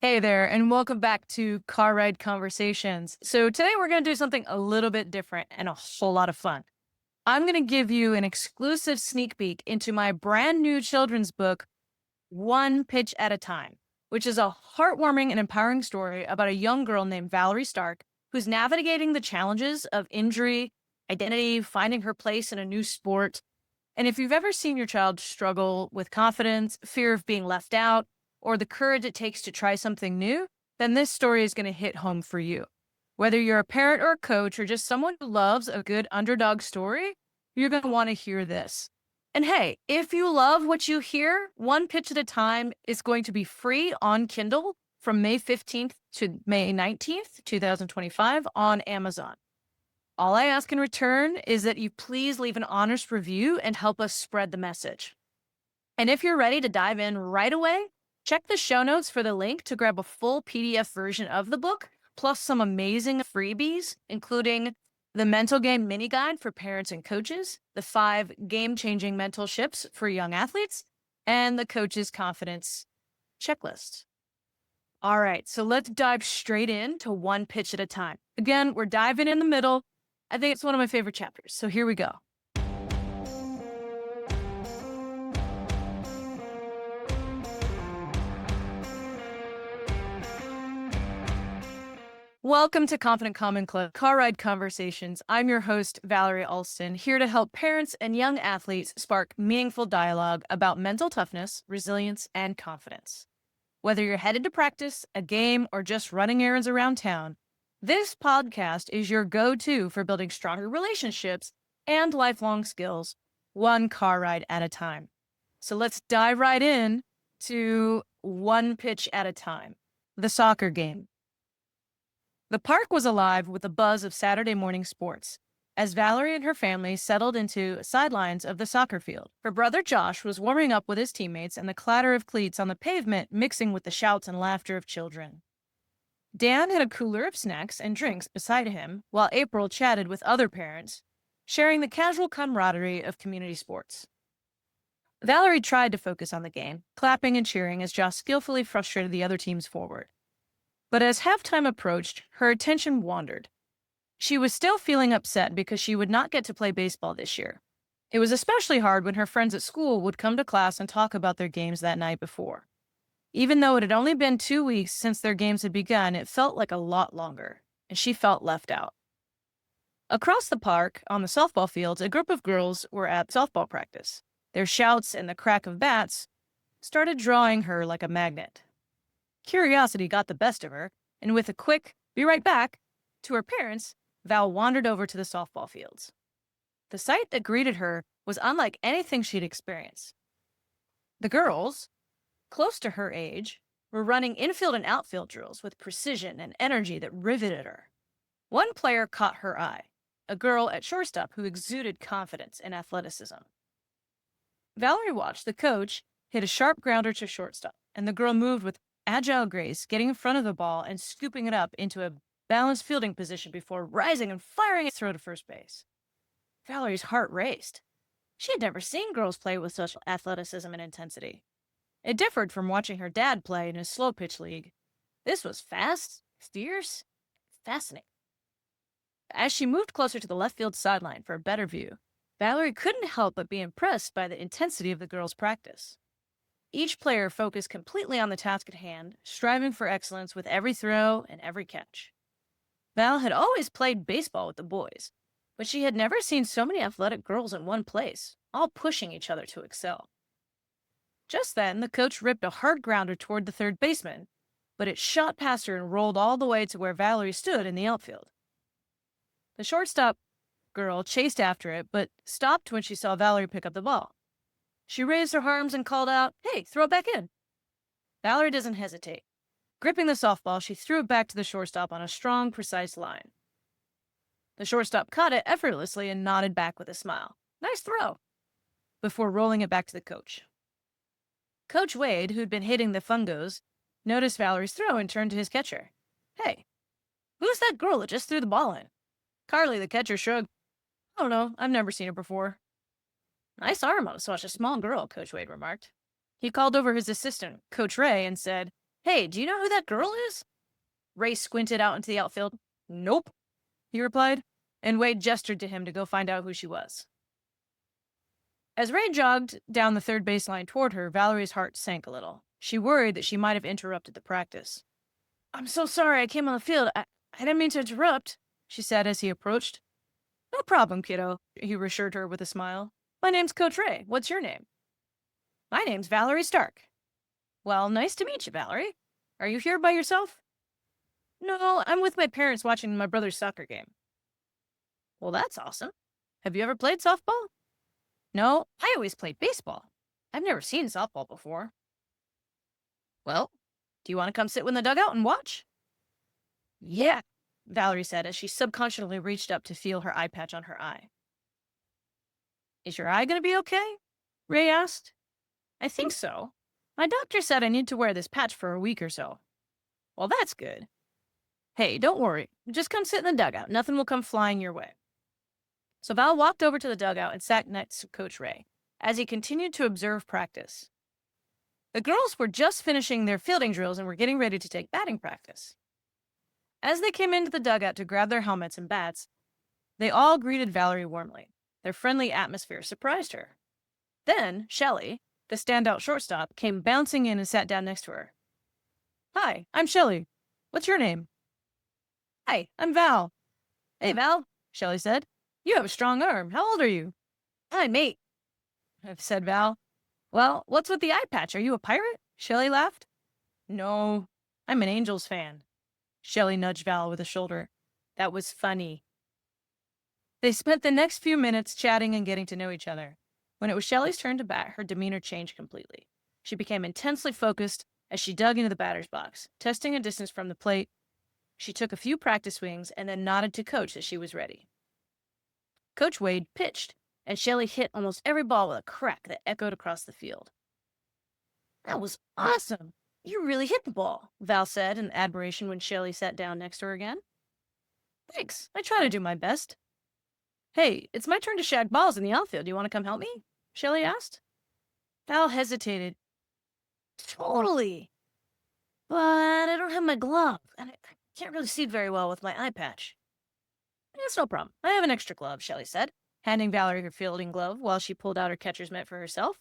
Hey there, and welcome back to Car Ride Conversations. So, today we're going to do something a little bit different and a whole lot of fun. I'm going to give you an exclusive sneak peek into my brand new children's book, One Pitch at a Time, which is a heartwarming and empowering story about a young girl named Valerie Stark who's navigating the challenges of injury, identity, finding her place in a new sport. And if you've ever seen your child struggle with confidence, fear of being left out, or the courage it takes to try something new, then this story is going to hit home for you. Whether you're a parent or a coach or just someone who loves a good underdog story, you're going to want to hear this. And hey, if you love what you hear, One Pitch at a Time is going to be free on Kindle from May 15th to May 19th, 2025 on Amazon. All I ask in return is that you please leave an honest review and help us spread the message. And if you're ready to dive in right away, check the show notes for the link to grab a full PDF version of the book, plus some amazing freebies, including the mental game mini guide for parents and coaches, the 5 game changing mental shifts for young athletes, and the coach's confidence checklist. All right, so let's dive straight in to One Pitch at a Time. Again, we're diving in the middle. I think it's one of my favorite chapters. So here we go. Welcome to Confident Common Club Car Ride Conversations. I'm your host, Valerie Alston, here to help parents and young athletes spark meaningful dialogue about mental toughness, resilience, and confidence. Whether you're headed to practice, a game, or just running errands around town, this podcast is your go-to for building stronger relationships and lifelong skills, one car ride at a time. So let's dive right in to One Pitch at a Time, the soccer game. The park was alive with the buzz of Saturday morning sports as Valerie and her family settled into sidelines of the soccer field. Her brother Josh was warming up with his teammates and the clatter of cleats on the pavement mixing with the shouts and laughter of children. Dan had a cooler of snacks and drinks beside him while April chatted with other parents, sharing the casual camaraderie of community sports. Valerie tried to focus on the game, clapping and cheering as Josh skillfully frustrated the other teams forward. But as halftime approached, her attention wandered. She was still feeling upset because she would not get to play baseball this year. It was especially hard when her friends at school would come to class and talk about their games that night before. Even though it had only been 2 weeks since their games had begun, it felt like a lot longer, and she felt left out. Across the park, on the softball fields, a group of girls were at softball practice. Their shouts and the crack of bats started drawing her like a magnet. Curiosity got the best of her, and with a quick, "be right back," to her parents, Val wandered over to the softball fields. The sight that greeted her was unlike anything she'd experienced. The girls, close to her age, were running infield and outfield drills with precision and energy that riveted her. One player caught her eye, a girl at shortstop who exuded confidence and athleticism. Valerie watched the coach hit a sharp grounder to shortstop, and the girl moved with agile grace, getting in front of the ball and scooping it up into a balanced fielding position before rising and firing its throw to first base. Valerie's heart raced. She had never seen girls play with such athleticism and intensity. It differed from watching her dad play in his slow pitch league. This was fast, fierce, fascinating. As she moved closer to the left field sideline for a better view, Valerie couldn't help but be impressed by the intensity of the girls' practice. Each player focused completely on the task at hand, striving for excellence with every throw and every catch. Val had always played baseball with the boys, but she had never seen so many athletic girls in one place, all pushing each other to excel. Just then, the coach ripped a hard grounder toward the third baseman, but it shot past her and rolled all the way to where Valerie stood in the outfield. The shortstop girl chased after it, but stopped when she saw Valerie pick up the ball. She raised her arms and called out, "Hey, throw it back in." Valerie doesn't hesitate. Gripping the softball, she threw it back to the shortstop on a strong, precise line. The shortstop caught it effortlessly and nodded back with a smile. "Nice throw," before rolling it back to the coach. Coach Wade, who'd been hitting the fungos, noticed Valerie's throw and turned to his catcher. "Hey, who's that girl that just threw the ball in?" Carly, the catcher, shrugged. "I don't know. I've never seen her before." "Nice arm on such a small girl," Coach Wade remarked. He called over his assistant, Coach Ray, and said, Hey, do you know who that girl is? Ray squinted out into the outfield. Nope, he replied, and Wade gestured to him to go find out who she was. As Ray jogged down the third baseline toward her, Valerie's heart sank a little. She worried that she might have interrupted the practice. I'm so sorry I came on the field. I didn't mean to interrupt, she said as he approached. No problem, kiddo, he reassured her with a smile. My name's Coach Ray. What's your name? My name's Valerie Stark. Well, nice to meet you, Valerie. Are you here by yourself? No, I'm with my parents watching my brother's soccer game. Well, that's awesome. Have you ever played softball? No, I always played baseball. I've never seen softball before. Well, do you want to come sit in the dugout and watch? Yeah, Valerie said as she subconsciously reached up to feel her eye patch on her eye. Is your eye going to be okay? Ray asked. I think so. My doctor said I need to wear this patch for a week or so. Well, that's good. Hey, don't worry. Just come sit in the dugout. Nothing will come flying your way. So Val walked over to the dugout and sat next to Coach Ray as he continued to observe practice. The girls were just finishing their fielding drills and were getting ready to take batting practice. As they came into the dugout to grab their helmets and bats, they all greeted Valerie warmly. Their friendly atmosphere surprised her. Then, Shelley, the standout shortstop, came bouncing in and sat down next to her. Hi, I'm Shelley. What's your name? Hi, I'm Val. Hey, Val, Shelley said. You have a strong arm. How old are you? I'm 8, said Val. Well, what's with the eye patch? Are you a pirate? Shelley laughed. No, I'm an Angels fan. Shelley nudged Val with a shoulder. That was funny. They spent the next few minutes chatting and getting to know each other. When it was Shelley's turn to bat, her demeanor changed completely. She became intensely focused as she dug into the batter's box, testing a distance from the plate. She took a few practice swings and then nodded to Coach that she was ready. Coach Wade pitched, and Shelley hit almost every ball with a crack that echoed across the field. That was awesome. You really hit the ball, Val said in admiration when Shelley sat down next to her again. Thanks. I try to do my best. Hey, it's my turn to shag balls in the outfield. Do you want to come help me? Shelley asked. Val hesitated. Totally. But I don't have my glove, and I can't really see very well with my eye patch. It's no problem. I have an extra glove, Shelley said, handing Valerie her fielding glove while she pulled out her catcher's mitt for herself.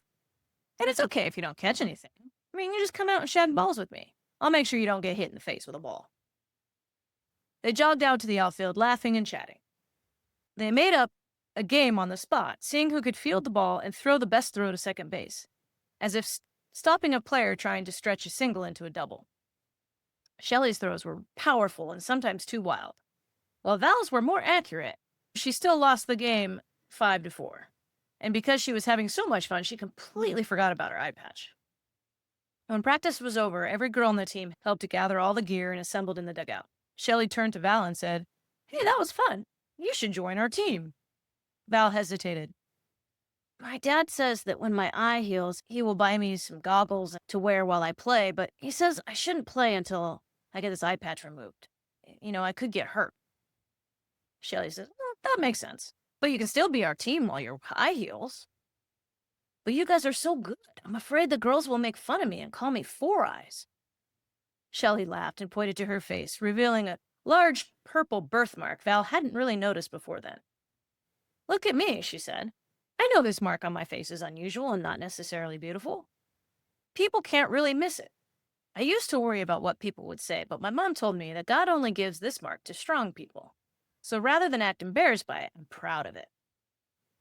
And it's okay if you don't catch anything. I mean, you just come out and shag balls with me. I'll make sure you don't get hit in the face with a ball. They jogged out to the outfield, laughing and chatting. They made up a game on the spot, seeing who could field the ball and throw the best throw to second base, as if stopping a player trying to stretch a single into a double. Shelley's throws were powerful and sometimes too wild, while Val's were more accurate. She still lost the game 5-4, and because she was having so much fun, she completely forgot about her eye patch. When practice was over, every girl on the team helped to gather all the gear and assembled in the dugout. Shelley turned to Val and said, Hey, that was fun. You should join our team. Val hesitated. My dad says that when my eye heals, he will buy me some goggles to wear while I play, but he says I shouldn't play until I get this eye patch removed. I could get hurt. Shelley says, well, that makes sense. But you can still be our team while your eye heals. But you guys are so good. I'm afraid the girls will make fun of me and call me Four Eyes. Shelley laughed and pointed to her face, revealing a large purple birthmark Val hadn't really noticed before then. Look at me, she said. I know this mark on my face is unusual and not necessarily beautiful. People can't really miss it. I used to worry about what people would say, but my mom told me that God only gives this mark to strong people. So rather than act embarrassed by it, I'm proud of it.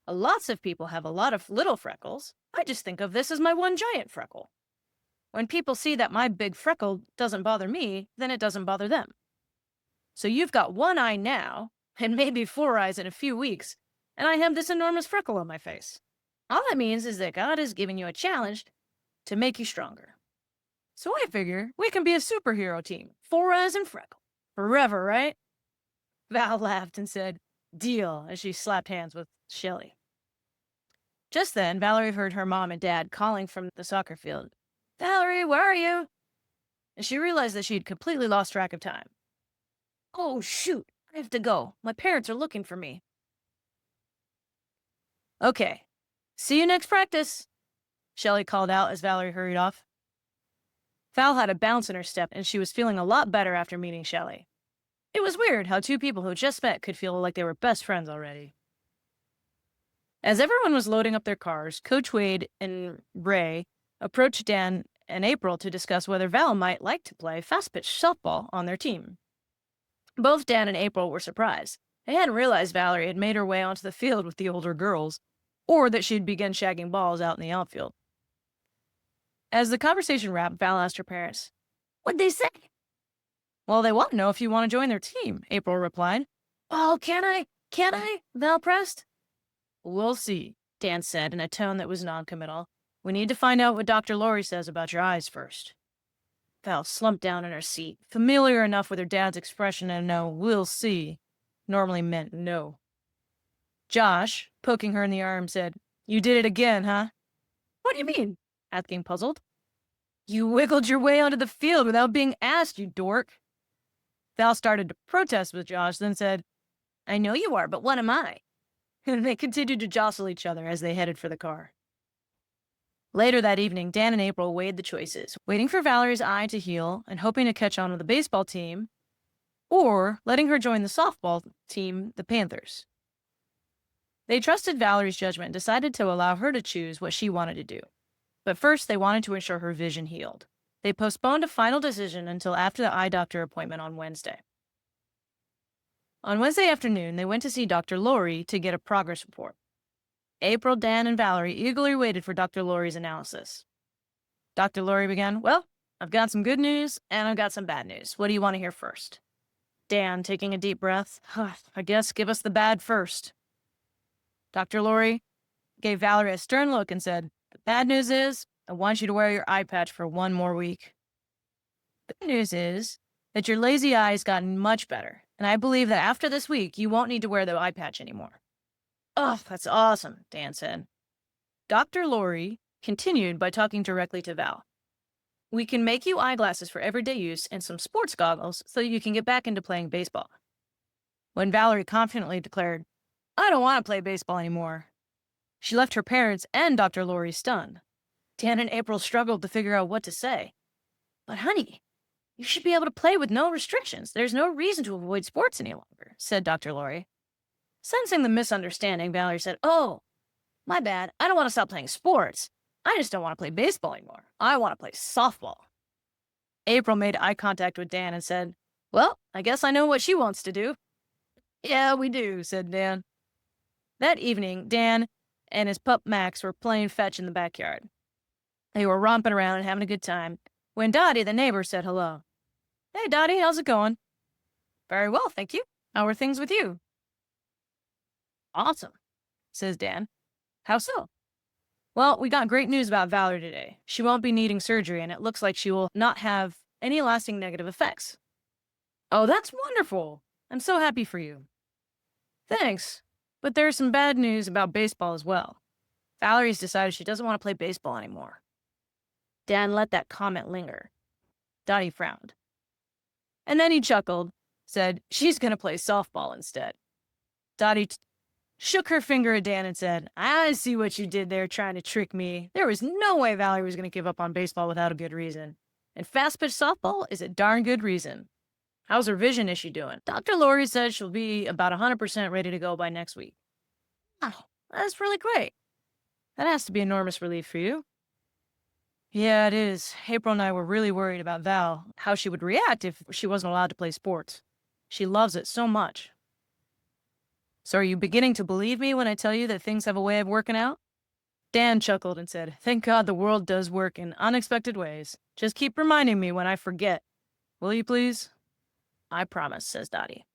Lots of people have a lot of little freckles. I just think of this as my one giant freckle. When people see that my big freckle doesn't bother me, then it doesn't bother them. So you've got one eye now, and maybe 4 eyes in a few weeks, and I have this enormous freckle on my face. All that means is that God is giving you a challenge to make you stronger. So I figure we can be a superhero team, 4 eyes and freckle. Forever, right? Val laughed and said, Deal, as she slapped hands with Shelley. Just then, Valerie heard her mom and dad calling from the soccer field. Valerie, where are you? And she realized that she had completely lost track of time. Oh, shoot, I have to go. My parents are looking for me. Okay, see you next practice, Shelley called out as Valerie hurried off. Val had a bounce in her step, and she was feeling a lot better after meeting Shelley. It was weird how two people who just met could feel like they were best friends already. As everyone was loading up their cars, Coach Wade and Ray approached Dan and April to discuss whether Val might like to play fast pitch softball on their team. Both Dan and April were surprised. They hadn't realized Valerie had made her way onto the field with the older girls, or that she'd begun shagging balls out in the outfield. As the conversation wrapped, Val asked her parents, "What'd they say?" "Well, they want to know if you want to join their team," April replied. "Oh, can I? Can I?" Val pressed. "We'll see," Dan said in a tone that was noncommittal. "We need to find out what Dr. Lori says about your eyes first." Val slumped down in her seat, familiar enough with her dad's expression to know "we'll see" normally meant no. Josh, poking her in the arm, said, "You did it again, huh?" "What do you mean?" asking puzzled. "You wiggled your way onto the field without being asked, you dork." Val started to protest with Josh, then said, "I know you are, but what am I?" And they continued to jostle each other as they headed for the car. Later that evening, Dan and April weighed the choices, waiting for Valerie's eye to heal and hoping to catch on with the baseball team, or letting her join the softball team, the Panthers. They trusted Valerie's judgment and decided to allow her to choose what she wanted to do. But first, they wanted to ensure her vision healed. They postponed a final decision until after the eye doctor appointment on Wednesday. On Wednesday afternoon, they went to see Dr. Lori to get a progress report. April, Dan, and Valerie eagerly waited for Dr. Lori's analysis. Dr. Lori began, "Well, I've got some good news and I've got some bad news. What do you want to hear first?" Dan, taking a deep breath, "I guess give us the bad first." Dr. Lori gave Valerie a stern look and said, "The bad news is I want you to wear your eye patch for 1 more week. The good news is that your lazy eye has gotten much better, and I believe that after this week, you won't need to wear the eye patch anymore." "Oh, that's awesome," Dan said. Dr. Lori continued by talking directly to Val. "We can make you eyeglasses for everyday use and some sports goggles so you can get back into playing baseball." When Valerie confidently declared, "I don't want to play baseball anymore," she left her parents and Dr. Lori stunned. Dan and April struggled to figure out what to say. "But honey, you should be able to play with no restrictions. There's no reason to avoid sports any longer," said Dr. Lori. Sensing the misunderstanding, Valerie said, "Oh, my bad. I don't want to stop playing sports. I just don't want to play baseball anymore. I want to play softball." April made eye contact with Dan and said, "Well, I guess I know what she wants to do." "Yeah, we do," said Dan. That evening, Dan and his pup Max were playing fetch in the backyard. They were romping around and having a good time when Dottie, the neighbor, said hello. "Hey, Dottie, how's it going?" "Very well, thank you. How are things with you?" "Awesome," says Dan. "How so?" "Well, we got great news about Valerie today. She won't be needing surgery, and it looks like she will not have any lasting negative effects." "Oh, that's wonderful. I'm so happy for you." "Thanks. But there's some bad news about baseball as well. Valerie's decided she doesn't want to play baseball anymore." Dan let that comment linger. Dottie frowned. And then he chuckled, said, "She's going to play softball instead." Dottie shook her finger at Dan and said, "I see what you did there trying to trick me. There was no way Valerie was going to give up on baseball without a good reason. And fast pitch softball is a darn good reason. How's her vision issue doing?" "Dr. Lori says she'll be about 100% ready to go by next week." "Oh, that's really great. That has to be enormous relief for you." "Yeah, it is. April and I were really worried about Val, how she would react if she wasn't allowed to play sports. She loves it so much." "So are you beginning to believe me when I tell you that things have a way of working out?" Dan chuckled and said, "Thank God the world does work in unexpected ways. Just keep reminding me when I forget. Will you please?" "I promise," says Dottie.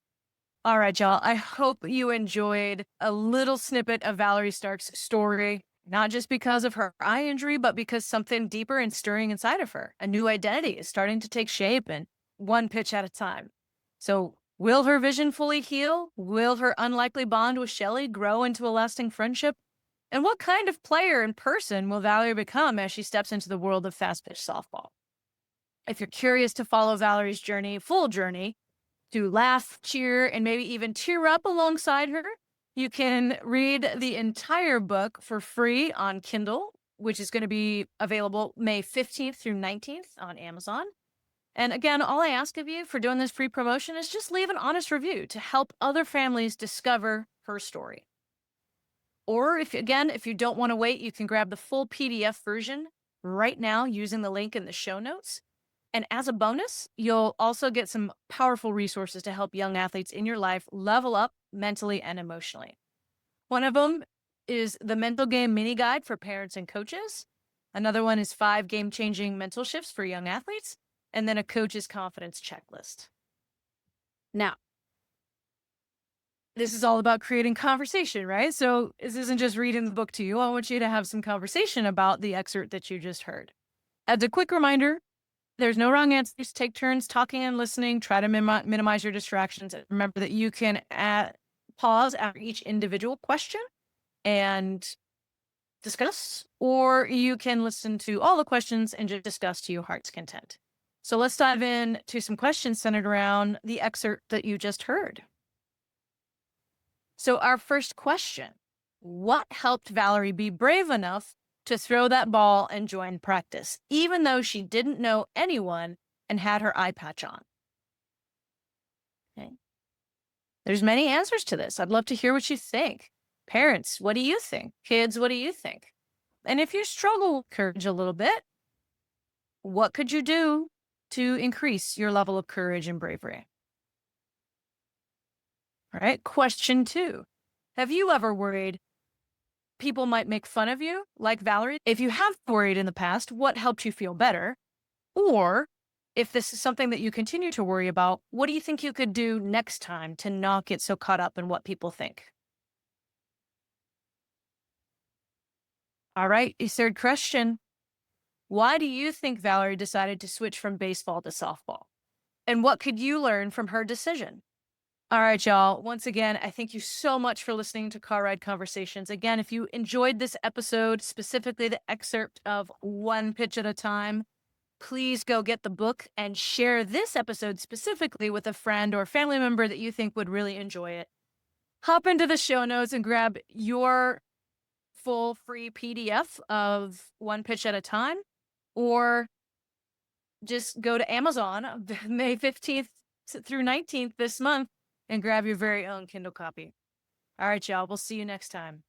All right, y'all. I hope you enjoyed a little snippet of Valerie Stark's story, not just because of her eye injury, but because something deeper and stirring inside of her. A new identity is starting to take shape, and one pitch at a time. So, will her vision fully heal? Will her unlikely bond with Shelley grow into a lasting friendship? And what kind of player and person will Valerie become as she steps into the world of fast pitch softball? If you're curious to follow Valerie's journey, full journey, to laugh, cheer, and maybe even tear up alongside her, you can read the entire book for free on Kindle which is going to be available May 15th through 19th on Amazon. And again, all I ask of you for doing this free promotion is just leave an honest review to help other families discover her story. Or if you don't want to wait, you can grab the full PDF version right now using the link in the show notes. And as a bonus, you'll also get some powerful resources to help young athletes in your life level up mentally and emotionally. One of them is the Mental Game Mini Guide for parents and coaches. Another one is 5 game-changing mental shifts for young athletes, and then a coach's confidence checklist. Now, this is all about creating conversation, right? So this isn't just reading the book to you. I want you to have some conversation about the excerpt that you just heard. As a quick reminder, there's no wrong answers. Take turns talking and listening. Try to minimize your distractions. Remember that you can pause after each individual question and discuss, or you can listen to all the questions and just discuss to your heart's content. So let's dive in to some questions centered around the excerpt that you just heard. So our first question, what helped Valerie be brave enough to throw that ball and join practice, even though she didn't know anyone and had her eye patch on? Okay. There's many answers to this. I'd love to hear what you think. Parents, what do you think? Kids, what do you think? And if you struggle with courage a little bit, what could you do to increase your level of courage and bravery? All right. Question 2. Have you ever worried people might make fun of you, like Valerie? If you have worried in the past, what helped you feel better? Or if this is something that you continue to worry about, what do you think you could do next time to not get so caught up in what people think? All right. The third question. Why do you think Valerie decided to switch from baseball to softball? And what could you learn from her decision? All right, y'all. Once again, I thank you so much for listening to Car Ride Conversations. Again, if you enjoyed this episode, specifically the excerpt of One Pitch at a Time, please go get the book and share this episode specifically with a friend or family member that you think would really enjoy it. Hop into the show notes and grab your full free PDF of One Pitch at a Time, or just go to Amazon May 15th through 19th this month and grab your very own Kindle copy. All right, y'all. We'll see you next time.